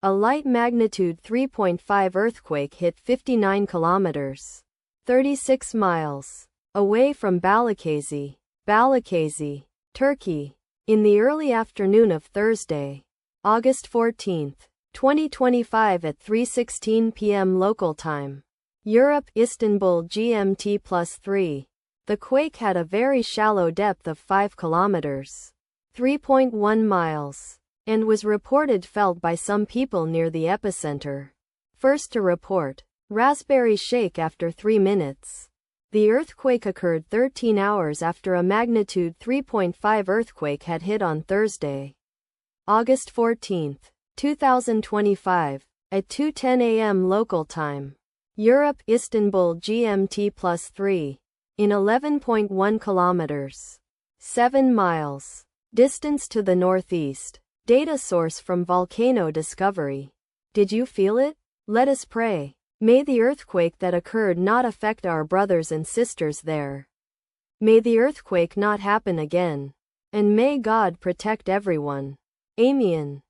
A light magnitude 3.5 earthquake hit 59 kilometers, 36 miles, away from Balikesir, Turkey, in the early afternoon of Thursday, August 14, 2025 at 3:16 p.m. local time. Europe, Istanbul GMT +3. The quake had a very shallow depth of 5 kilometers, 3.1 miles, and was reported felt by some people near the epicenter. First to report, Raspberry Shake after 3 minutes. The earthquake occurred 13 hours after a magnitude 3.5 earthquake had hit on Thursday, August 14, 2025, at 2:10 a.m. local time. Europe, Istanbul GMT +3. In 11.1 kilometers, 7 miles, distance to the northeast. Data source from Volcano Discovery. Did you feel it? Let us pray. May the earthquake that occurred not affect our brothers and sisters there. May the earthquake not happen again. And may God protect everyone. Amen.